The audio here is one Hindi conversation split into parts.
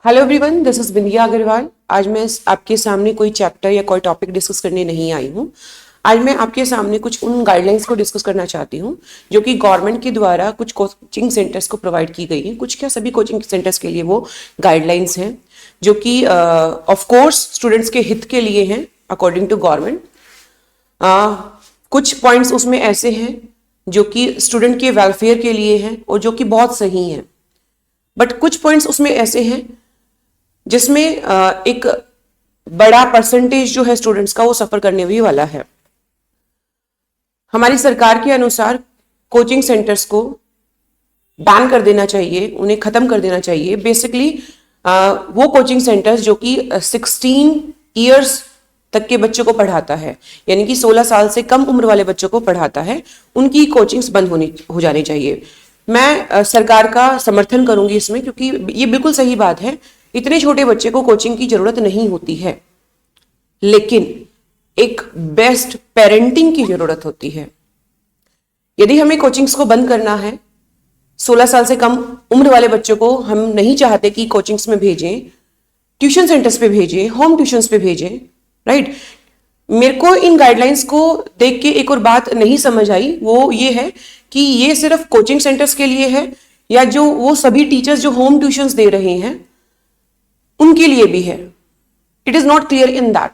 हेलो एवरीवन, दिस इज बिंदिया अग्रवाल। आज मैं आपके सामने कोई चैप्टर या कोई टॉपिक डिस्कस करने नहीं आई हूँ। आज मैं आपके सामने कुछ उन गाइडलाइंस को डिस्कस करना चाहती हूँ जो कि गवर्नमेंट के द्वारा कुछ कोचिंग सेंटर्स को प्रोवाइड की गई है। कुछ क्या, सभी कोचिंग सेंटर्स के लिए वो गाइडलाइंस हैं जो कि ऑफ कोर्स स्टूडेंट्स के हित के लिए हैं अकॉर्डिंग टू गवर्नमेंट। कुछ पॉइंट्स उसमें ऐसे हैं जो कि स्टूडेंट के वेलफेयर के लिए हैं और जो कि बहुत सही हैं, बट कुछ पॉइंट्स उसमें ऐसे हैं जिसमें एक बड़ा परसेंटेज जो है स्टूडेंट्स का वो सफर करने भी वाला है। हमारी सरकार के अनुसार कोचिंग सेंटर्स को बैन कर देना चाहिए, उन्हें खत्म कर देना चाहिए। बेसिकली वो कोचिंग सेंटर्स जो कि 16 इयर्स तक के बच्चों को पढ़ाता है, यानी कि 16 साल से कम उम्र वाले बच्चों को पढ़ाता है, उनकी कोचिंग्स बंद हो जानी चाहिए। मैं सरकार का समर्थन करूंगी इसमें, क्योंकि ये बिल्कुल सही बात है। इतने छोटे बच्चे को कोचिंग की जरूरत नहीं होती है, लेकिन एक बेस्ट पेरेंटिंग की जरूरत होती है। यदि हमें कोचिंग्स को बंद करना है, 16 साल से कम उम्र वाले बच्चों को हम नहीं चाहते कि कोचिंग्स में भेजें, ट्यूशन सेंटर्स पे भेजें, होम ट्यूशंस पे भेजें, राइट। मेरे को इन गाइडलाइंस को देख के एक और बात नहीं समझ आई, वो ये है कि ये सिर्फ कोचिंग सेंटर्स के लिए है या जो वो सभी टीचर्स जो होम ट्यूशंस दे रहे हैं उनके लिए भी है। It is not clear in that,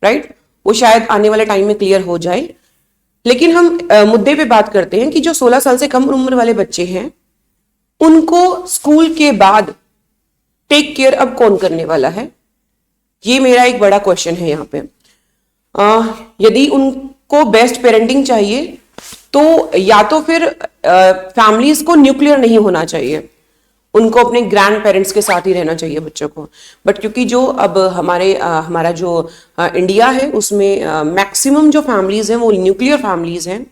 right. वो शायद आने वाले टाइम में क्लियर हो जाए। लेकिन हम मुद्दे पे बात करते हैं कि जो 16 साल से कम उम्र वाले बच्चे हैं उनको स्कूल के बाद टेक केयर अब कौन करने वाला है, ये मेरा एक बड़ा क्वेश्चन है यहाँ पे। यदि उनको बेस्ट पेरेंटिंग चाहिए तो या तो फिर फैमिलीज को न्यूक्लियर नहीं होना चाहिए, उनको अपने ग्रैंड पेरेंट्स के साथ ही रहना चाहिए बच्चों को। बट क्योंकि जो अब हमारा जो इंडिया है उसमें मैक्सिमम जो फैमिलीज हैं वो न्यूक्लियर फैमिलीज हैं,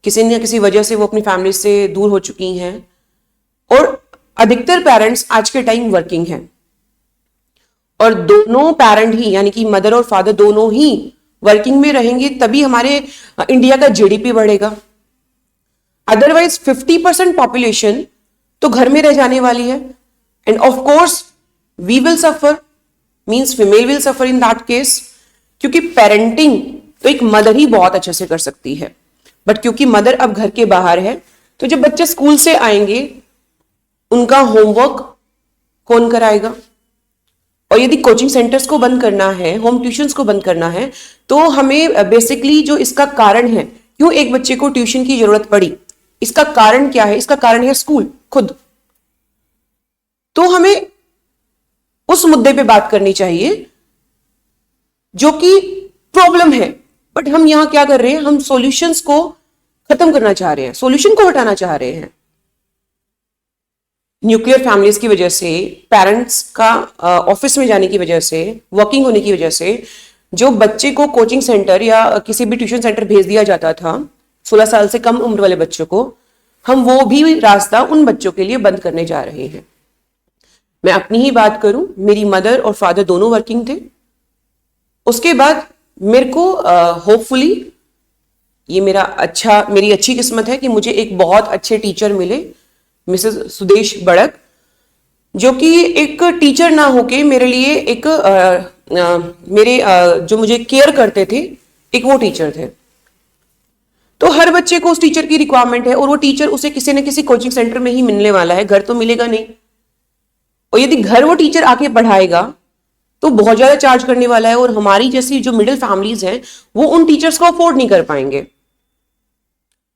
किसी न किसी वजह से वो अपनी फैमिली से दूर हो चुकी हैं, और अधिकतर पेरेंट्स आज के टाइम वर्किंग हैं, और दोनों पेरेंट ही यानी कि मदर और फादर दोनों ही वर्किंग में रहेंगे तभी हमारे इंडिया का जीडीपी बढ़ेगा। अदरवाइज 50% पॉपुलेशन तो घर में रह जाने वाली है, and of course we will suffer, means female will suffer in that case, क्योंकि पेरेंटिंग तो एक मदर ही बहुत अच्छे से कर सकती है। बट क्योंकि मदर अब घर के बाहर है, तो जब बच्चे स्कूल से आएंगे उनका होमवर्क कौन कराएगा। और यदि कोचिंग सेंटर्स को बंद करना है, होम ट्यूशंस को बंद करना है, तो हमें बेसिकली जो इसका कारण है, क्यों एक बच्चे को ट्यूशन की जरूरत पड़ी, इसका कारण क्या है, इसका कारण है स्कूल खुद। तो हमें उस मुद्दे पे बात करनी चाहिए जो कि प्रॉब्लम है। बट हम यहां क्या कर रहे हैं, हम सॉल्यूशंस को खत्म करना चाह रहे हैं, सॉल्यूशन को हटाना चाह रहे हैं। न्यूक्लियर फैमिलीज की वजह से, पेरेंट्स का ऑफिस में जाने की वजह से, वर्किंग होने की वजह से जो बच्चे को कोचिंग सेंटर या किसी भी ट्यूशन सेंटर भेज दिया जाता था 16 साल से कम उम्र वाले बच्चों को, हम वो भी रास्ता उन बच्चों के लिए बंद करने जा रहे हैं। मैं अपनी ही बात करूं, मेरी मदर और फादर दोनों वर्किंग थे। उसके बाद मेरे को होपफुली ये मेरी अच्छी किस्मत है कि मुझे एक बहुत अच्छे टीचर मिले, मिसेस सुदेश बड़क, जो कि एक टीचर ना होके मेरे लिए एक जो मुझे केयर करते थे, एक वो टीचर थे। तो हर बच्चे को उस टीचर की रिक्वायरमेंट है, और वो टीचर उसे किसी न किसी कोचिंग सेंटर में ही मिलने वाला है, घर तो मिलेगा नहीं। और यदि घर वो टीचर आके पढ़ाएगा तो बहुत ज्यादा चार्ज करने वाला है, और हमारी जैसी जो मिडिल फैमिलीज हैं वो उन टीचर्स को अफोर्ड नहीं कर पाएंगे।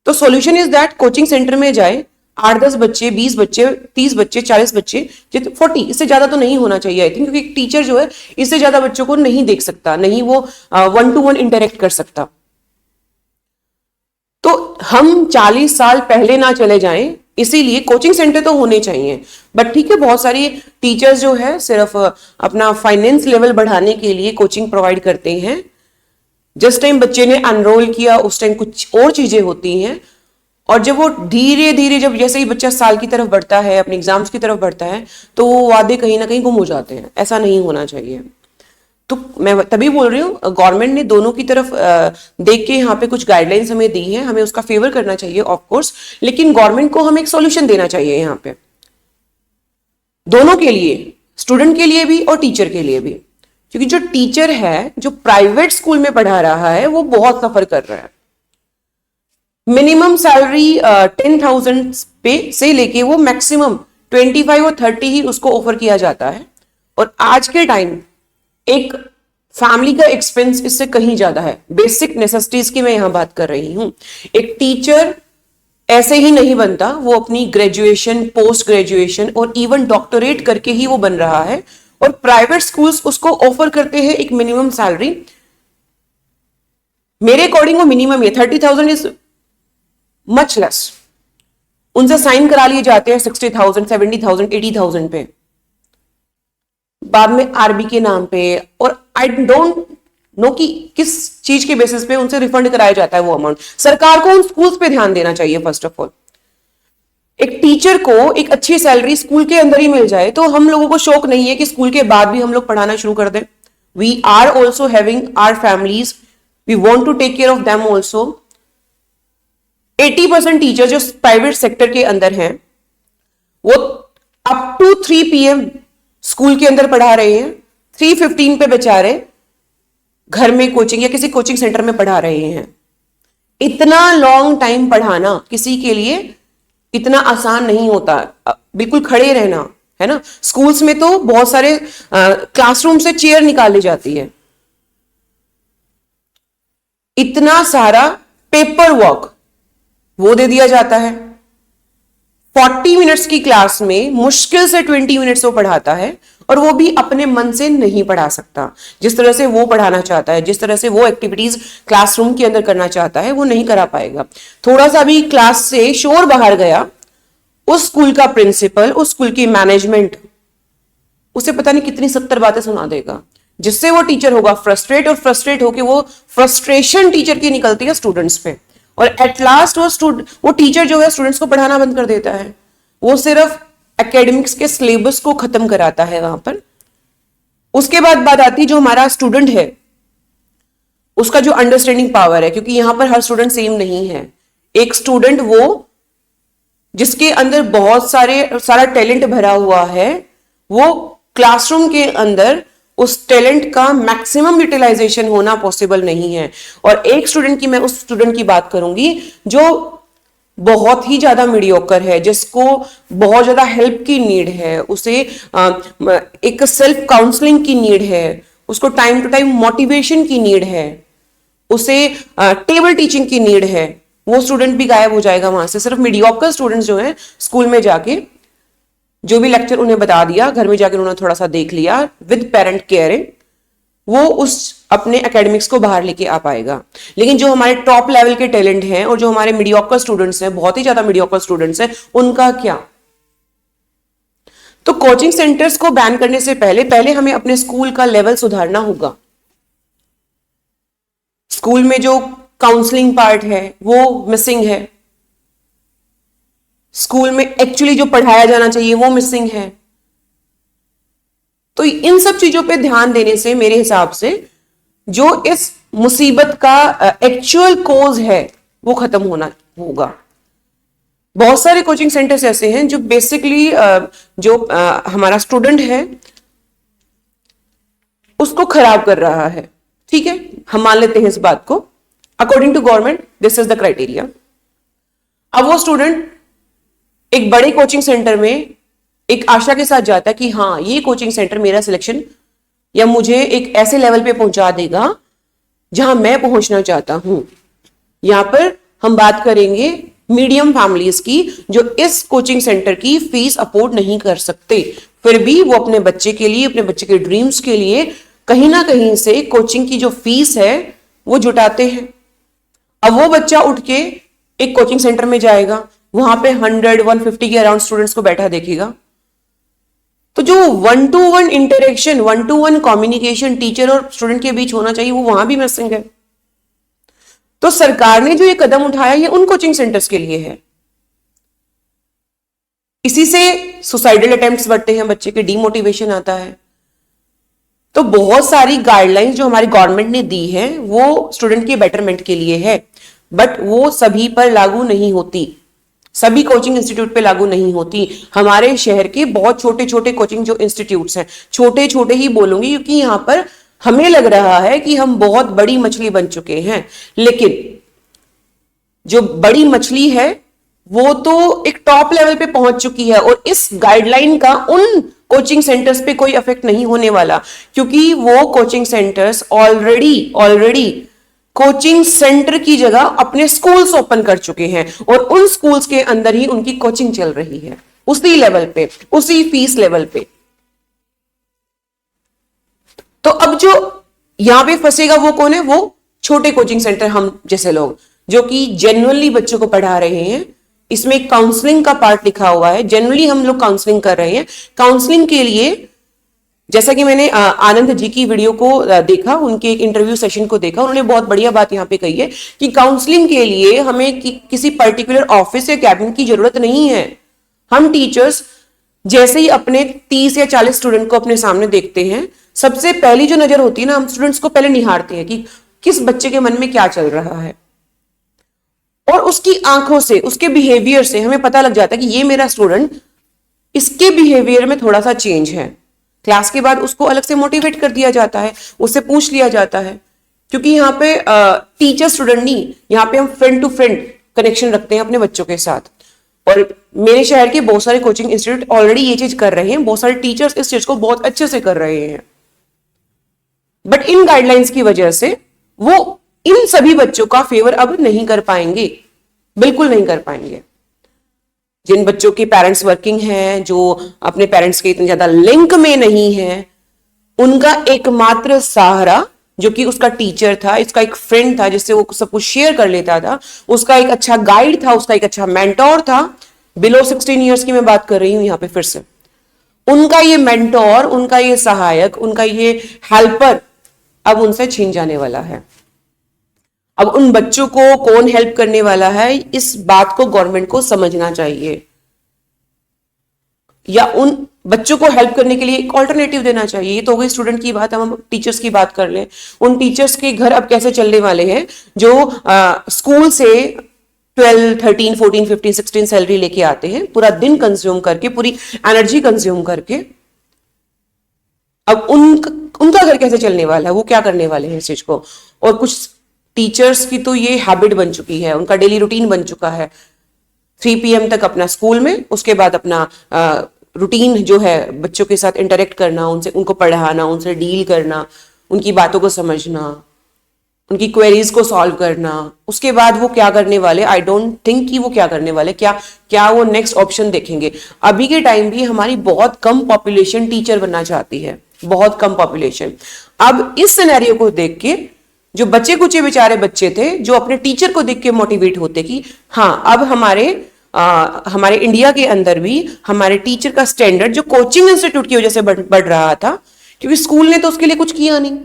तो solution is that coaching centre में जाए, 8-10 बच्चे, 20 बच्चे, 30 बच्चे, 40 बच्चे, 40, इससे ज्यादा तो नहीं होना चाहिए आई थिंक, क्योंकि एक टीचर जो है इससे ज्यादा बच्चों को नहीं देख सकता, नहीं वो 1-to-1 इंटरेक्ट कर सकता। तो हम 40 साल पहले ना चले जाएं, इसीलिए कोचिंग सेंटर तो होने चाहिए। बट ठीक है, बहुत सारी टीचर्स जो है सिर्फ अपना फाइनेंस लेवल बढ़ाने के लिए कोचिंग प्रोवाइड करते हैं। जिस टाइम बच्चे ने एनरोल किया उस टाइम कुछ और चीजें होती हैं, और जब वो धीरे धीरे, जब जैसे ही बच्चा साल की तरफ बढ़ता है, अपने एग्जाम्स की तरफ बढ़ता है, तो वो वादे कहीं ना कहीं गुम हो जाते हैं। ऐसा नहीं होना चाहिए। तो मैं तभी बोल रही हूँ, गवर्नमेंट ने दोनों की तरफ देख के यहाँ पे कुछ गाइडलाइंस हमें दी हैं, हमें उसका फेवर करना चाहिए ऑफ कोर्स, लेकिन गवर्नमेंट को हमें एक सॉल्यूशन देना चाहिए यहाँ पे। दोनों के लिए, स्टूडेंट के लिए भी और टीचर के लिए भी, क्योंकि जो टीचर है जो प्राइवेट स्कूल में पढ़ा रहा है वो बहुत सफर कर रहा है। मिनिमम सैलरी 10,000 पे से लेके वो मैक्सिमम 25 और 30 ही उसको ऑफर किया जाता है। और आज के टाइम एक फैमिली का एक्सपेंस इससे कहीं ज्यादा है। बेसिक नेसेसिटीज की मैं यहां बात कर रही हूं। एक टीचर ऐसे ही नहीं बनता, वो अपनी ग्रेजुएशन, पोस्ट ग्रेजुएशन और इवन डॉक्टरेट करके ही वो बन रहा है। और प्राइवेट स्कूल्स उसको ऑफर करते हैं एक मिनिमम सैलरी। मेरे अकॉर्डिंग वो मिनिमम है, 30,000 इज मच लेस। उनसे साइन करा लिए जाते हैं 60,000, 70,000, 80,000 पे, बाद में आरबी के नाम पे, और आई डोंट नो कि किस चीज के बेसिस पे उनसे रिफंड कराया जाता है वो अमाउंट। सरकार को उन स्कूल्स पे ध्यान देना चाहिए। फर्स्ट ऑफ ऑल एक टीचर को एक अच्छी सैलरी स्कूल के अंदर ही मिल जाए तो हम लोगों को शौक नहीं है कि स्कूल के बाद भी हम लोग पढ़ाना शुरू कर दें। We are also having our families, we want to take care of them also. 80% teacher जो प्राइवेट सेक्टर के अंदर हैं वो अप टू 3 PM स्कूल के अंदर पढ़ा रहे हैं, 3:15 पे बेचारे घर में कोचिंग या किसी कोचिंग सेंटर में पढ़ा रहे हैं। इतना लॉन्ग टाइम पढ़ाना किसी के लिए इतना आसान नहीं होता। बिल्कुल खड़े रहना है ना। स्कूल्स में तो बहुत सारे क्लासरूम से चेयर निकाली जाती है। इतना सारा पेपर वर्क वो दे दिया जाता है। 40 मिनट्स की क्लास में मुश्किल से 20 मिनट्स वो पढ़ाता है, और वो भी अपने मन से नहीं पढ़ा सकता। जिस तरह से वो पढ़ाना चाहता है, जिस तरह से वो एक्टिविटीज क्लासरूम के अंदर करना चाहता है, वो नहीं करा पाएगा। थोड़ा सा भी क्लास से शोर बाहर गया, उस स्कूल का प्रिंसिपल, उस स्कूल की मैनेजमेंट उसे पता नहीं कितनी 70 बातें सुना देगा, जिससे वो टीचर होगा फ्रस्ट्रेट, और फ्रस्ट्रेट होकर वो फ्रस्ट्रेशन टीचर की निकलती है स्टूडेंट्स पे, और एट लास्ट वो टीचर जो है स्टूडेंट्स को पढ़ाना बंद कर देता है। वो सिर्फ एकेडमिक्स के सिलेबस को खत्म कराता है वहां पर। उसके बाद बात आती है जो हमारा स्टूडेंट है उसका जो अंडरस्टैंडिंग पावर है, क्योंकि यहां पर हर स्टूडेंट सेम नहीं है। एक स्टूडेंट वो जिसके अंदर बहुत सारा टैलेंट भरा हुआ है, वो क्लासरूम के अंदर उस टैलेंट का मैक्सिमम यूटिलाइजेशन होना पॉसिबल नहीं है। और एक स्टूडेंट की, मैं उस स्टूडेंट की बात करूंगी जो बहुत ही ज्यादा मीडियोकर है, जिसको बहुत ज्यादा हेल्प की नीड है, उसे एक सेल्फ काउंसलिंग की नीड है, उसको टाइम टू टाइम मोटिवेशन की नीड है, उसे टेबल टीचिंग की नीड है। वो स्टूडेंट भी गायब हो जाएगा वहां से। सिर्फ मीडियोकर स्टूडेंट्स जो हैं स्कूल में जाके जो भी लेक्चर उन्हें बता दिया, घर में जाकर उन्होंने थोड़ा सा देख लिया विद पेरेंट केयरिंग, वो उस अपने एकेडमिक्स को बाहर लेके आ पाएगा। लेकिन जो हमारे टॉप लेवल के टैलेंट हैं और जो हमारे मीडियोकर स्टूडेंट्स हैं, बहुत ही ज्यादा मीडियोकर स्टूडेंट्स हैं, उनका क्या? तो कोचिंग सेंटर्स को बैन करने से पहले हमें अपने स्कूल का लेवल सुधारना होगा। स्कूल में जो काउंसलिंग पार्ट है वो मिसिंग है। स्कूल में एक्चुअली जो पढ़ाया जाना चाहिए वो मिसिंग है। तो इन सब चीजों पे ध्यान देने से मेरे हिसाब से जो इस मुसीबत का एक्चुअल कोज है वो खत्म होना होगा। बहुत सारे कोचिंग सेंटर्स ऐसे हैं जो बेसिकली जो हमारा स्टूडेंट है उसको खराब कर रहा है। ठीक है, हम मान लेते हैं इस बात को। According to government this is the criteria. अब वो स्टूडेंट एक बड़े कोचिंग सेंटर में एक आशा के साथ जाता है कि हाँ ये कोचिंग सेंटर मेरा सिलेक्शन या मुझे एक ऐसे लेवल पे पहुंचा देगा जहां मैं पहुंचना चाहता हूं। यहां पर हम बात करेंगे मीडियम फैमिलीज की जो इस कोचिंग सेंटर की फीस अफोर्ड नहीं कर सकते, फिर भी वो अपने बच्चे के लिए, अपने बच्चे के ड्रीम्स के लिए कहीं ना कहीं से कोचिंग की जो फीस है वो जुटाते हैं। अब वो बच्चा उठ के एक कोचिंग सेंटर में जाएगा, वहां पे 100-150 के अराउंड स्टूडेंट्स को बैठा देखेगा, तो जो 1-to-1 interaction, 1-to-1 communication teacher और स्टूडेंट के बीच होना चाहिए वो वहां भी मिसिंग है। तो सरकार ने जो ये कदम उठाया ये उन कोचिंग सेंटर्स के लिए है। इसी से सुसाइडल अटेम्प्ट्स बढ़ते हैं, बच्चे के डीमोटिवेशन आता है। तो बहुत सारी गाइडलाइंस जो हमारी गवर्नमेंट ने दी है वो स्टूडेंट के बेटरमेंट के लिए है, बट वो सभी पर लागू नहीं होती। सभी कोचिंग इंस्टीट्यूट पे लागू नहीं होती। हमारे शहर के बहुत छोटे छोटे कोचिंग जो इंस्टीट्यूट्स हैं, छोटे छोटे ही बोलूंगी क्योंकि यहां पर हमें लग रहा है कि हम बहुत बड़ी मछली बन चुके हैं, लेकिन जो बड़ी मछली है वो तो एक टॉप लेवल पे पहुंच चुकी है और इस गाइडलाइन का उन कोचिंग सेंटर्स पे कोई इफेक्ट नहीं होने वाला, क्योंकि वो coaching centres already coaching centre की जगह अपने स्कूल्स ओपन कर चुके हैं और उन स्कूल्स के अंदर ही उनकी कोचिंग चल रही है, उसी लेवल पे, उसी फीस लेवल पे। तो अब जो यहां पे फंसेगा वो कौन है? वो छोटे कोचिंग सेंटर, हम जैसे लोग जो कि जेन्युइनली बच्चों को पढ़ा रहे हैं। इसमें काउंसलिंग का पार्ट लिखा हुआ है, जेन्युइनली हम लोग काउंसलिंग कर रहे हैं। काउंसलिंग के लिए जैसा कि मैंने आनंद जी की वीडियो को देखा, उनके एक इंटरव्यू सेशन को देखा, उन्होंने बहुत बढ़िया बात यहां पे कही है कि काउंसलिंग के लिए हमें किसी पर्टिकुलर ऑफिस या कैबिन की जरूरत नहीं है। हम टीचर्स जैसे ही अपने 30 या 40 स्टूडेंट को अपने सामने देखते हैं, सबसे पहली जो नजर होती है ना, हम स्टूडेंट्स को पहले निहारते हैं कि किस बच्चे के मन में क्या चल रहा है, और उसकी आंखों से, उसके बिहेवियर से हमें पता लग जाता है कि ये मेरा स्टूडेंट, इसके बिहेवियर में थोड़ा सा चेंज है। क्लास के बाद उसको अलग से मोटिवेट कर दिया जाता है, उससे पूछ लिया जाता है, क्योंकि यहाँ पे टीचर स्टूडेंट नहीं, यहाँ पे हम फ्रेंड टू फ्रेंड कनेक्शन रखते हैं अपने बच्चों के साथ। और मेरे शहर के बहुत सारे कोचिंग इंस्टीट्यूट ऑलरेडी ये चीज कर रहे हैं, बहुत सारे टीचर्स इस चीज को बहुत अच्छे से कर रहे हैं। बट इन गाइडलाइंस की वजह से वो इन सभी बच्चों का फेवर अब नहीं कर पाएंगे, बिल्कुल नहीं कर पाएंगे। जिन बच्चों के पेरेंट्स वर्किंग हैं, जो अपने पेरेंट्स के इतने ज्यादा लिंक में नहीं है, उनका एकमात्र सहारा जो कि उसका टीचर था, इसका एक फ्रेंड था जिससे वो सब कुछ शेयर कर लेता था, उसका एक अच्छा गाइड था, उसका एक अच्छा मेंटोर था। बिलो 16 ईयर्स की मैं बात कर रही हूं यहां पे फिर से। उनका ये मेंटोर, उनका ये सहायक, उनका ये हेल्पर अब उनसे छीन जाने वाला है। अब उन बच्चों को कौन हेल्प करने वाला है, इस बात को गवर्नमेंट को समझना चाहिए, या उन बच्चों को हेल्प करने के लिए एक ऑल्टरनेटिव देना चाहिए। ये तो हो गई स्टूडेंट की बात। हम टीचर्स की बात कर लें, उन टीचर्स के घर अब कैसे चलने वाले हैं जो स्कूल से 12, 13, 14, 15, 16 सैलरी लेके आते हैं, पूरा दिन कंज्यूम करके, पूरी एनर्जी कंज्यूम करके। अब उनका घर कैसे चलने वाला है, वो क्या करने वाले हैं इस चीज को। और कुछ टीचर्स की तो ये हैबिट बन चुकी है, उनका डेली रूटीन बन चुका है, 3 PM तक अपना स्कूल में, उसके बाद अपना रूटीन जो है बच्चों के साथ इंटरेक्ट करना, उनको पढ़ाना, उनसे डील करना, उनकी बातों को समझना, उनकी क्वेरीज को सॉल्व करना। उसके बाद वो क्या करने वाले, आई डोंट थिंक कि वो क्या करने वाले, क्या वो नेक्स्ट ऑप्शन देखेंगे। अभी के टाइम भी हमारी बहुत कम पॉपुलेशन टीचर बनना चाहती है, बहुत कम पॉपुलेशन। अब इस सिनेरियो को देख के जो बच्चे कुचे बेचारे बच्चे थे, जो अपने टीचर को देख के मोटिवेट होते कि हाँ, अब हमारे इंडिया के अंदर भी हमारे टीचर का स्टैंडर्ड जो कोचिंग इंस्टीट्यूट की वजह से बढ़ रहा था, क्योंकि स्कूल ने तो उसके लिए कुछ किया नहीं।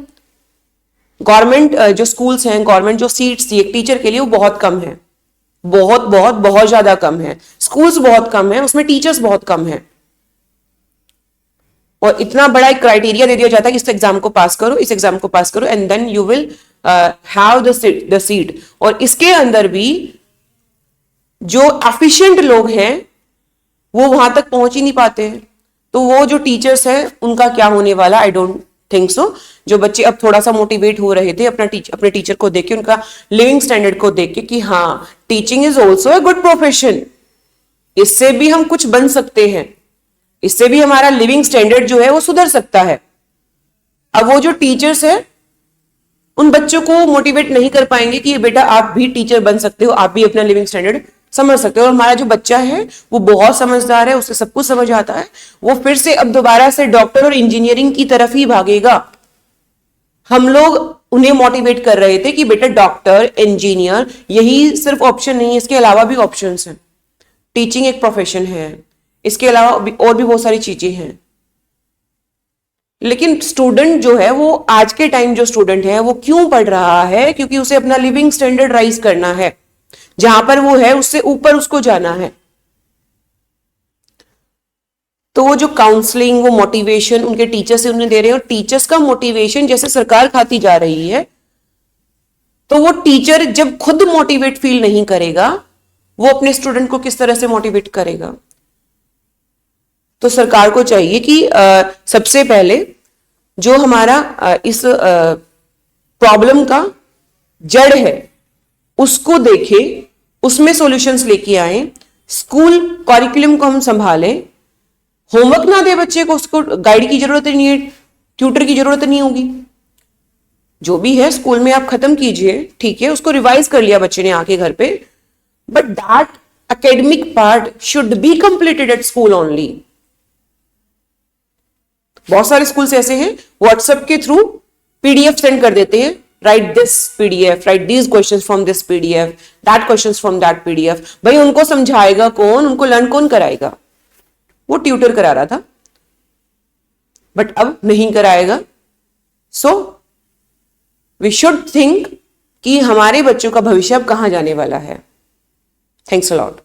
गवर्नमेंट जो स्कूल्स हैं, गवर्नमेंट जो सीट्स थी एक टीचर के लिए, वो बहुत कम है, बहुत बहुत बहुत ज्यादा कम है। स्कूल्स बहुत कम है, उसमें टीचर्स बहुत कम है, और इतना बड़ा एक क्राइटेरिया दे दिया जाता है कि इस एग्जाम को पास करो, इस एग्जाम को पास करो, and then you will have the seat. और इसके अंदर भी जो एफिशिएंट लोग हैं वो वहां तक पहुंच ही नहीं पाते हैं। तो वो जो टीचर्स हैं उनका क्या होने वाला, आई डोंट थिंक सो। जो बच्चे अब थोड़ा सा मोटिवेट हो रहे थे अपने टीचर को देख के, उनका लिविंग स्टैंडर्ड को देख के कि हाँ, teaching is also a good profession, इससे भी हम कुछ बन सकते हैं, इससे भी हमारा लिविंग स्टैंडर्ड जो है वो सुधर सकता है। अब वो जो टीचर्स है उन बच्चों को मोटिवेट नहीं कर पाएंगे कि बेटा आप भी टीचर बन सकते हो, आप भी अपना लिविंग स्टैंडर्ड समझ सकते हो। और हमारा जो बच्चा है वो बहुत समझदार है, उसे सब कुछ समझ आता है, वो फिर से अब दोबारा से डॉक्टर और इंजीनियरिंग की तरफ ही भागेगा। हम लोग उन्हें मोटिवेट कर रहे थे कि बेटा डॉक्टर, इंजीनियर यही सिर्फ ऑप्शन नहीं है, इसके अलावा भी ऑप्शंस हैं। टीचिंग एक प्रोफेशन है, इसके अलावा और भी बहुत सारी चीजें हैं। लेकिन स्टूडेंट जो है, वो आज के टाइम जो स्टूडेंट है वो क्यों पढ़ रहा है? क्योंकि उसे अपना लिविंग स्टैंडर्ड राइज करना है, जहां पर वो है उससे ऊपर उसको जाना है। तो वो जो काउंसलिंग, वो मोटिवेशन उनके टीचर से उन्हें दे रहे हैं, और टीचर्स का मोटिवेशन जैसे सरकार खाती जा रही है, तो वो टीचर जब खुद मोटिवेट फील नहीं करेगा, वो अपने स्टूडेंट को किस तरह से मोटिवेट करेगा? तो सरकार को चाहिए कि सबसे पहले जो हमारा इस प्रॉब्लम का जड़ है उसको देखे, उसमें सॉल्यूशंस लेके आए, स्कूल करिकुलम को हम संभालें, होमवर्क ना दे बच्चे को, उसको गाइड की जरूरत नहीं है, ट्यूटर की जरूरत नहीं होगी, जो भी है स्कूल में आप खत्म कीजिए, ठीक है, उसको रिवाइज कर लिया बच्चे ने आके घर पे, but that academic part should be completed at school only. बहुत सारे स्कूल्स ऐसे हैं व्हाट्सएप के थ्रू पीडीएफ सेंड कर देते हैं, right this PDF, right these questions from this PDF, that questions from that PDF. भाई उनको समझाएगा कौन, उनको लर्न कौन कराएगा? वो ट्यूटर करा रहा था, बट अब नहीं कराएगा। सो वी शुड थिंक कि हमारे बच्चों का भविष्य अब कहां जाने वाला है। Thanks a lot.